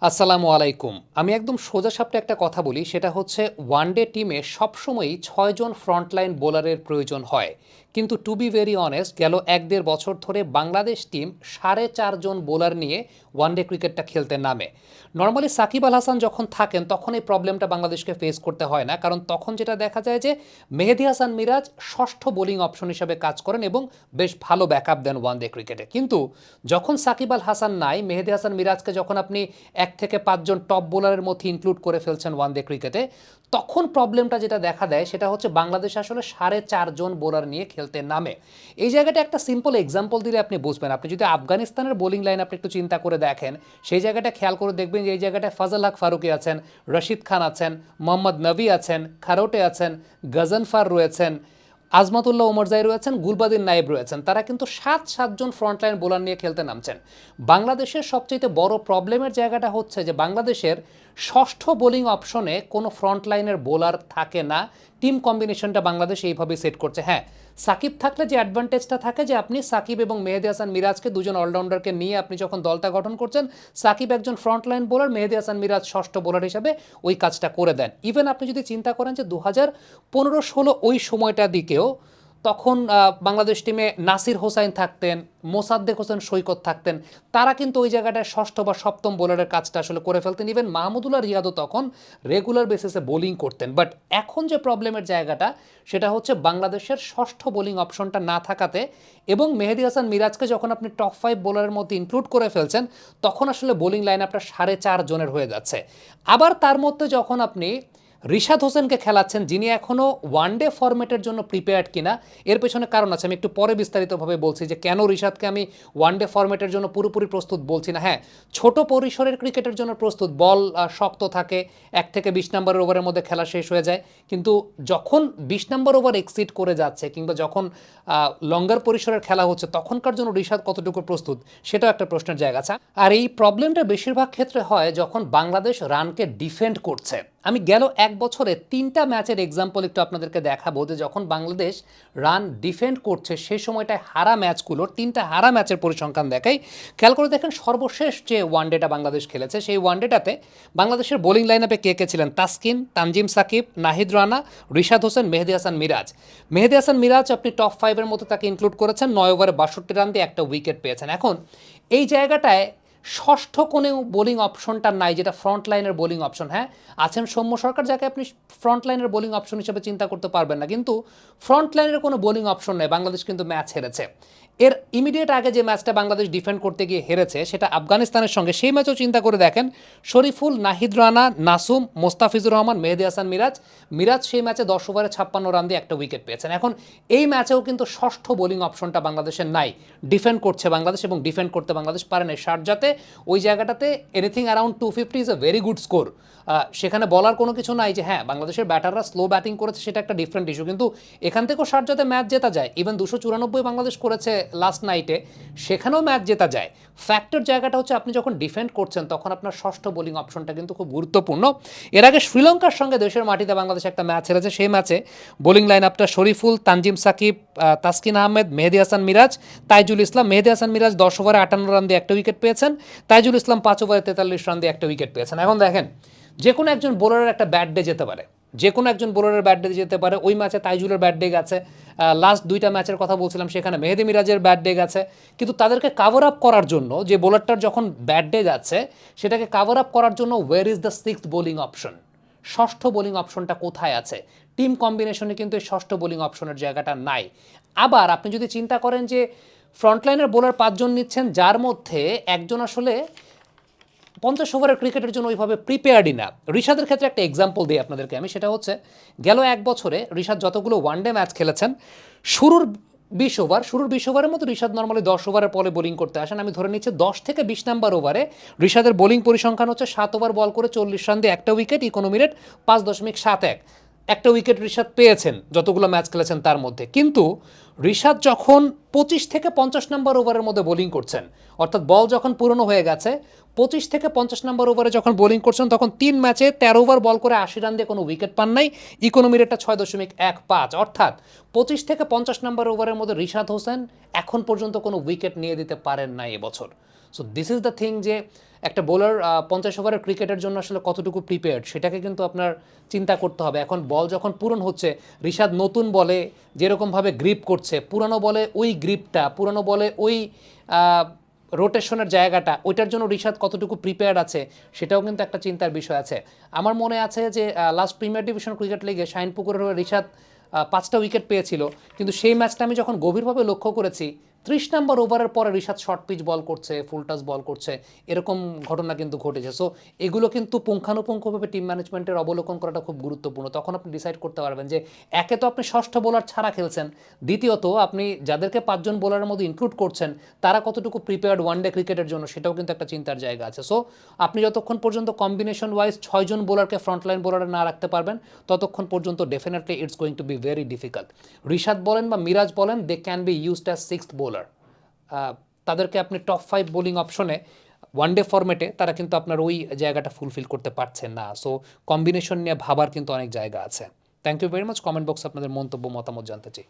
আসসালামু আলাইকুম। আমি একদম সোজাসাপটা একটা কথা বলি, সেটা হচ্ছে ওয়ানডে টিমে সবসময়ই ৬ জন ফ্রন্টলাইন বোলারের প্রয়োজন হয়। কিন্তু টু বি ভেরি অনেস্ট, গেল ১-১.৫ বছর ধরে বাংলাদেশ টিম ৪.৫ জন বোলার নিয়ে ওয়ানডে ক্রিকেটটা খেলতে নামে। নর্মালি সাকিব আল হাসান যখন থাকেন তখন এই প্রবলেমটা বাংলাদেশকে ফেস করতে হয় না, কারণ তখন যেটা দেখা যায় যে মেহেদী হাসান মিরাজ ষষ্ঠ বোলিং অপশন হিসেবে কাজ করেন এবং বেশ ভালো ব্যাকআপ দেন ওয়ানডে ক্রিকেটে। কিন্তু যখন সাকিব আল হাসান নাই, মেহেদী হাসান মিরাজকে যখন আপনি ১ থেকে ৫ জন টপ বোলারের মধ্যে ইনক্লুড করে ফেলছেন ওয়ানডে ক্রিকেটে, তখন প্রবলেমটা যেটা দেখা দেয় সেটা হচ্ছে বাংলাদেশ আসলে ৪.৫ জন বোলার নিয়ে খেলতে নামে। এই জায়গাটা একটা সিম্পল এক্সাম্পল দিলে আপনি বুঝবেন। আপনি যদি আফগানিস্তানের বোলিং লাইন আপনি একটু চিন্তা করে দেখেন, সেই জায়গাটা খেয়াল করে দেখবেন যে এই জায়গাটায় ফাজল হক ফারুকী আছেন, রশিদ খান আছেন, মোহাম্মদ নবী আছেন, খারোটে আছেন, গজনফার রয়েছেন, আজমাতুল্লাহ ওমরজাই রয়েছেন, গুলবাদিন নায়েব রয়েছেন। তারা কিন্তু ৭ জন ফ্রন্টলাইন বোলার নিয়ে খেলতে নামছেন। বাংলাদেশের সবচেয়ে বড় প্রবলেমের জায়গাটা হচ্ছে যে বাংলাদেশের ষষ্ঠ বোলিং অপশনে কোনো ফ্রন্টলাইনের বোলার থাকে না। টিম কম্বিনেশনটা বাংলাদেশ এইভাবেই সেট করছে। হ্যাঁ, সাকিব থাকলে যে অ্যাডভান্টেজটা থাকে যে আপনি সাকিব এবং মেহেদী হাসান মিরাজকে, দুজন অলরাউন্ডারকে নিয়ে আপনি যখন দলটা গঠন করছেন, সাকিব একজন ফ্রন্টলাইন বোলার, মেহেদী হাসান মিরাজ ষষ্ঠ বোলার হিসাবে ওই কাজটা করে দেন। ইভেন আপনি যদি চিন্তা করেন যে ২০১৫-১৬ ওই সময়টার দিকেও তখন বাংলাদেশ টিমে নাসির হোসাইন থাকতেন, মোসাদ্দেক হোসেন সৈকত থাকতেন, তারা কিন্তু ওই জায়গাটায় ষষ্ঠ বা সপ্তম বোলারের কাজটা আসলে করে ফেলতেন। ইভেন মাহমুদুল্লাহ রিয়াদও তখন রেগুলার বেসিসে বোলিং করতেন। বাট এখন যে প্রবলেমের জায়গাটা সেটা হচ্ছে বাংলাদেশের ষষ্ঠ বোলিং অপশনটা না থাকাতে, এবং মেহেদী হাসান মিরাজকে যখন আপনি টপ ৫ বোলারের মধ্যে ইনক্লুড করে ফেলছেন, তখন আসলে বোলিং লাইন আপনার ৪.৫ জনের হয়ে যাচ্ছে। আবার তার মধ্যে যখন আপনি রিশাদ হোসেনকে খেলাচ্ছেন, যিনি এখনও ওয়ানডে ফরম্যাটের জন্য প্রিপেয়ার্ড কিনা, এর পেছনে কারণ আছে। আমি একটু পরে বিস্তারিতভাবে বলছি যে কেন রিশাদকে আমি ওয়ানডে ফরম্যাটের জন্য পুরোপুরি প্রস্তুত বলছি না। হ্যাঁ, ছোট পরিসরের ক্রিকেটের জন্য প্রস্তুত, বল শক্ত থাকে, ১ থেকে ২০ নম্বরের ওভারের মধ্যে খেলা শেষ হয়ে যায়। কিন্তু যখন ২০ নম্বর ওভার এক্সিড করে যাচ্ছে কিংবা যখন লঙ্গার পরিসরের খেলা হচ্ছে, তখনকার জন্য রিশাদ কতটুকু প্রস্তুত, সেটাও একটা প্রশ্নের জায়গা আছে। আর এই প্রবলেমটা বেশিরভাগ ক্ষেত্রে হয় যখন বাংলাদেশ রানকে ডিফেন্ড করছে। আমি গেল ১ বছরে ৩টা ম্যাচের এক্সাম্পল একটু আপনাদেরকে দেখাবো যে যখন বাংলাদেশ রান ডিফেন্ড করছে সেই সময়টায় হারা ম্যাচগুলোর ৩টা হারা ম্যাচের পরিসংখ্যান দেখাই। খেয়াল করে দেখেন, সর্বশেষ যে ওয়ানডেটা বাংলাদেশ খেলেছে সেই ওয়ানডেটাতে বাংলাদেশের বোলিং লাইন আপে কে কে ছিলেন: তাসকিন, তানজিম সাকিব, নাহিদ রানা, রিশাদ হোসেন, মেহেদী হাসান মিরাজ। মেহেদী হাসান মিরাজ আপনি টপ ৫-এর মধ্যে তাকে ইনক্লুড করেছেন, ৯ ওভারে ৬২ রান দিয়ে একটা উইকেট পেয়েছেন। এখন এই জায়গাটায় ষষ্ঠ কোনো বোলিং অপশনটা নাই, যেটা ফ্রন্ট লাইনের বোলিং অপশন। হ্যাঁ, আছেন সৌম্য সরকার, যাকে আপনি ফ্রন্ট লাইনের বোলিং অপশন হিসেবে চিন্তা করতে পারবেন না, কিন্তু ফ্রন্ট লাইনের কোনো বোলিং অপশন নেই। বাংলাদেশ কিন্তু ম্যাচ হেরেছে। এর ইমিডিয়েট আগে যে ম্যাচটা বাংলাদেশ ডিফেন্ড করতে গিয়ে হেরেছে সেটা আফগানিস্তানের সঙ্গে, সেই ম্যাচও চিন্তা করে দেখেন, শরীফুল, নাহিদ রানা, নাসুম, মোস্তাফিজুর রহমান, মেহেদী হাসান মিরাজ। মিরাজ সেই ম্যাচে ১০ ওভারে ৫৬ রান দিয়ে একটা উইকেট পেয়েছেন। এখন এই ম্যাচেও কিন্তু ষষ্ঠ বোলিং অপশনটা বাংলাদেশের নাই। ডিফেন্ড করছে বাংলাদেশ এবং ডিফেন্ড করতে বাংলাদেশ পারে না। শারজাতে ওই জায়গাটাতে anything around ২৫০ is a very good score. সেখানে বলার কোনো কিছু নাই যে হ্যাঁ, বাংলাদেশের ব্যাটাররা স্লো ব্যাটিং করেছে, সেটা একটা ডিফারেন্ট ইস্যু, কিন্তু এখান থেকেও শারজাতে ম্যাচ জেতা যায়। ইভেন ২৯৪ বাংলাদেশ করেছে লাস্ট নাইটে, সেখানেও ম্যাচ জেতা যায়। ফ্যাক্টর জায়গাটা হচ্ছে আপনি যখন ডিফেন্ড করছেন তখন আপনার ষষ্ঠ বোলিং অপশনটা কিন্তু খুব গুরুত্বপূর্ণ। এর আগে শ্রীলঙ্কার সঙ্গে দেশের মাটিতে বাংলাদেশ একটা ম্যাচ হেরেছে। সেই ম্যাচে বোলিং লাইন আপটা শরীফুল, তানজিম সাকিব, তাসকিন আহমেদ, মেহেদী হাসান মিরাজ, তাইজুল ইসলাম। মেহেদী হাসান মিরাজ ১০ ওভারে ৫৮ রান দিয়ে একটা উইকেট পেয়েছেন, তাইজুল ইসলাম ৫ ওভারে ৪৩ রান দিয়ে একটা উইকেট পেয়েছেন। এখন দেখেন, যে কোনো একজন বোলারের একটা ব্যাড ডে যেতে পারে, যে কোনো একজন বোলারের ব্যাট ডে যেতে পারে। ওই ম্যাচে তাইজুলের ব্যাট ডে গেছে, লাস্ট ২টা ম্যাচের কথা বলছিলাম সেখানে মেহেদী মিরাজের ব্যাট ডে গেছে। কিন্তু তাদেরকে কাভার আপ করার জন্য, যে বোলারটার যখন ব্যাট ডে যাচ্ছে সেটাকে কাভার আপ করার জন্য ওয়ের is the sixth bowling option, ষষ্ঠ বোলিং অপশনটা কোথায় আছে? টিম কম্বিনেশনে কিন্তু এই ষষ্ঠ বোলিং অপশনের জায়গাটা নাই। আবার আপনি যদি চিন্তা করেন যে ফ্রন্টলাইনের বোলার ৫ জন নিচ্ছেন, যার মধ্যে একজন আসলে ৫০ ওভারের ক্রিকেটের জন্য ওইভাবে প্রিপেয়ার্ডই না। রিশাদের ক্ষেত্রে একটা এক্সাম্পল দিই আপনাদেরকে আমি, সেটা হচ্ছে গেল ১ বছরে রিশাদ যতগুলো ওয়ানডে ম্যাচ খেলেছেন, শুরুর ২০ ওভারের মতো রিশাদ নর্মালি ১০ ওভারের পরে বোলিং করতে আসেন। আমি ধরে নিচ্ছি ১০ থেকে ২০ নাম্বার ওভারে রিশাদের বোলিং পরিসংখ্যান হচ্ছে ৭ ওভার বল করে ৪০ রান দিয়ে একটা উইকেট, ইকোনমি রেট ৫.৭১। একটা উইকেট রিশাদ পেয়েছেন যতগুলো ম্যাচ খেলেছেন তার মধ্যে। কিন্তু রিশাদ যখন ২৫ থেকে ৫০ নম্বর ওভারের মধ্যে বোলিং করছেন, অর্থাৎ বল যখন পুরনো হয়ে গেছে, ২৫ থেকে ৫০ নম্বর ওভারে যখন বোলিং করছেন, তখন ৩ ম্যাচে ১৩ ওভার বল করে ৮০ রান দিয়ে কোনো উইকেট পান নাই, ইকোনমি রেটটা ৬.১৫। অর্থাৎ ২৫ থেকে ৫০ নম্বর ওভারের মধ্যে রিশাদ হোসেন এখন পর্যন্ত কোনো উইকেট নিয়ে দিতে পারেন না এবছর। So this is the thing যে একটা বোলার 50 ওভারের ক্রিকেটের জন্য আসলে কতটুকু প্রিপেয়ার্ড সেটাকে কিন্তু আপনার চিন্তা করতে হবে। এখন বল যখন পূরণ হচ্ছে, রিশাদ নতুন বলে যেরকমভাবে গ্রিপ করছে, পুরানো বলে ওই গ্রিপটা, পুরানো বলে ওই রোটেশনের জায়গাটা, ওইটার জন্য রিশাদ কতটুকু প্রিপেয়ার্ড আছে সেটাও কিন্তু একটা চিন্তার বিষয় আছে। আমার মনে আছে যে লাস্ট প্রিমিয়ার ডিভিশন ক্রিকেট লিগে শাহিনপুকুরের হয়ে রিশাদ 5টা উইকেট পেয়েছিল, কিন্তু সেই ম্যাচটা আমি যখন গভীরভাবে লক্ষ্য করেছি 30 নম্বর ওভারের পরে রিশাদ শর্ট পিচ বল করছে, ফুল টাচ বল করছে, এরকম ঘটনা কিন্তু ঘটেছে। সো এগুলো কিন্তু পুঙ্খানুপুঙ্খভাবে টিম ম্যানেজমেন্টের অবলোকন করাটা খুব গুরুত্বপূর্ণ। তখন আপনি ডিসাইড করতে পারবেন যে একে তো আপনি ষষ্ঠ বোলার ছাড়া খেলছেন, দ্বিতীয়ত আপনি যাদেরকে 5জন বোলারের মধ্যে ইনক্লুড করছেন তারা কতটুকু প্রিপেয়ার্ড ওয়ানডে ক্রিকেটের জন্য সেটাও কিন্তু একটা চিন্তার জায়গা আছে। সো আপনি যতক্ষণ পর্যন্ত কম্বিনেশন ওয়াইজ 6জন বোলারকে ফ্রন্টলাইন বোলারে না রাখতে পারবেন ততক্ষণ পর্যন্ত definitely it's going to be very difficult. Rishad বলেন বা মিরাজ বলেন, they can be used as 6th bowler. তাদেরকে আপনি টপ 5 বোলিং অপশনে ওয়ানডে ফরম্যাটে তারা কিন্তু আপনার ওই জায়গাটা ফুলফিল করতে পারছেন না। সো কম্বিনেশন নিয়ে ভাবার কিন্তু অনেক জায়গা আছে। Thank you very much. Comment বক্সে আপনাদের মন্তব্য মতামত জানতে চাই।